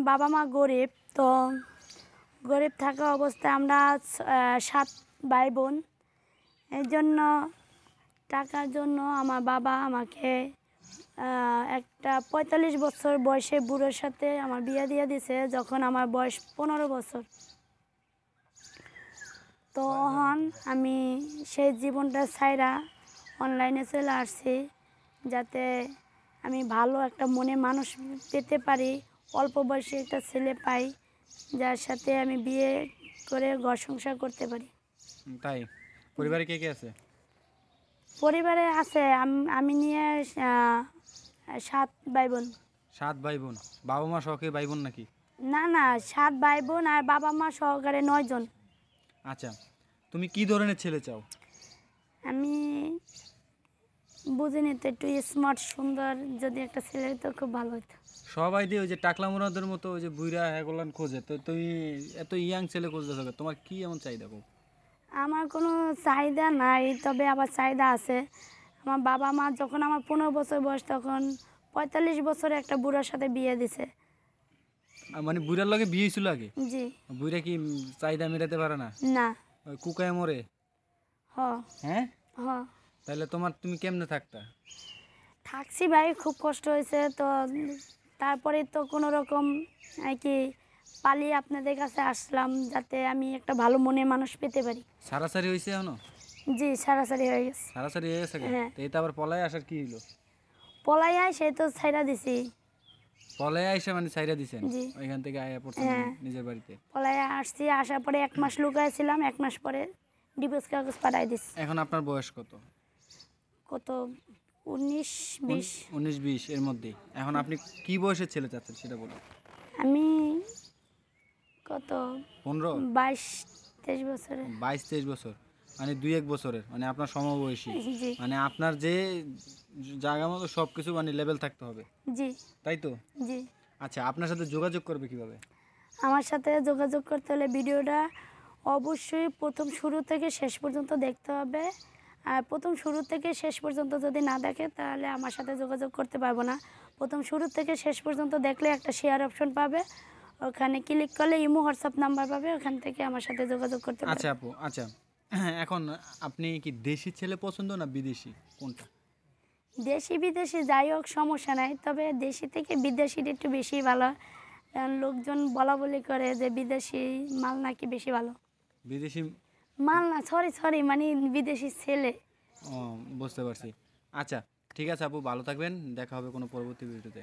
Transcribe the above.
বাবা মা গরিব, তো গরিব থাকা অবস্থায় আমরা 7 ভাই বোন। এই জন্য টাকার জন্য আমার বাবা আমাকে একটা 45 বছর বয়সে বুড়োর সাথে আমার বিয়ে দিয়ে দিছে, যখন আমার বয়স 15 বছর। তখন আমি সেই জীবনটা ছাইরা অনলাইনে চলে আসছি, যাতে আমি ভালো একটা মনে মানুষ পেতে পারি, অল্প বয়সে একটা ছেলে পাই, যার সাথে আমি বিয়ে করে ঘর সংসার করতে পারি। তাই পরিবারে কে কে আছে? পরিবারে আছে আমি নিয়ে 7 ভাই বোন। 7 ভাই বোন, বাবা মা সহ ভাই বোন নাকি? না না, 7 ভাই বোন আর বাবা মা সহকারে 9 জন। আচ্ছা, তুমি কি ধরনের ছেলে চাও? আমি বুঝিনি তো, একটু স্মার্ট সুন্দর যদি একটা ছেলে তো খুব ভালো হতো। সবাই দিয়ে ওই যে টাকলা মোড়াদের মতো ওই যে বুইরা এগুলান খোঁজে, তো তুমি এত ইয়াং ছেলে খুঁজতে হবে, তোমার কি এমন চাহিদা? আমার কোনো চাহিদা নাই, তবে আবার চাহিদা আছে। আমার বাবা মা যখন আমার 15 বছর বয়স, তখন 45 বছরে একটা বুড়ার সাথে বিয়ে দিছে। মানে বুইরার লগে বিয়ে হয়েছিল আগে? জি। বুইরা কি চাহিদা মেটাতে পারে না? না। ওই কুকায় মরে? হ। হ্যাঁ। হ। তাহলে তুমি কেমনে থাকতা? থাকছি ভাই, খুব কষ্ট হয়েছে। তো তারপরে তো কোনো রকম আর কি পালিয়ে আপনাদের কাছে আসলাম, যাতে আমি একটা ভালো মনের মানুষ পেতে পারি। সারাসারি হয়েছে এখনো? জি, সারাসারি হয়ে গেছে। সারাসারি হয়ে গেছে? হ্যাঁ। তো এটা আবার পলায় আসার কি হলো? পলাই আয় সে তো ছাইরা দিছি। পলায় আইসা মানে ছাইরা দিছেন? জি। ওইখান থেকে আয়া পড়ছেন নিজের বাড়িতে? পলাই আসছি, আসার পরে 1 মাস লুকাইছিলাম, 1 মাস পরে ডিভোর্স কাগজ পাঠাই দিছি। এখন আপনার বয়স কত? কত? 19-20। 19-20 এর মধ্যে। এখন আপনি কি বয়সের ছেলে চাচ্ছেন সেটা বলুন। আমি কত 15? 22-23 বছরে। 22-23 বছর, মানে 2-1 বছরের, মানে আপনার সমবয়সী। জি। মানে আপনার যে জায়গা মতো সব কিছু মানে লেভেল থাকতে হবে, জি। তাই তো? জি। আচ্ছা, আপনার সাথে যোগাযোগ করবে কিভাবে? আমার সাথে যোগাযোগ করতে হলে ভিডিওটা অবশ্যই প্রথম শুরু থেকে শেষ পর্যন্ত দেখতে হবে। আর প্রথম শুরু থেকে শেষ পর্যন্ত যদি না দেখে, তাহলে আমার সাথে যোগাযোগ করতে পারবো না। প্রথম শুরু থেকে শেষ পর্যন্ত দেখলে একটা শেয়ার অপশন পাবে, ওখানে ক্লিক করলে ইমো হোয়াটসঅ্যাপ নাম্বার পাবে, ওখান থেকে আমার সাথে যোগাযোগ করতে পারবে। আচ্ছা আপু, আচ্ছা এখন আপনি কি দেশি ছেলে পছন্দ না বিদেশি, কোনটা? দেশি বিদেশি যাই হোক সমস্যা নাই, তবে দেশি থেকে বিদেশিটা একটু বেশি ভালো। কারণ লোকজন বলা বলি করে যে বিদেশি মাল নাকি বেশি ভালো। বিদেশি মাল না, সরি মানে বিদেশি ছেলে। ও, বুঝতে পারছি। আচ্ছা ঠিক আছে আপু, ভালো থাকবেন, দেখা হবে কোনো পরবর্তী ভিডিওতে।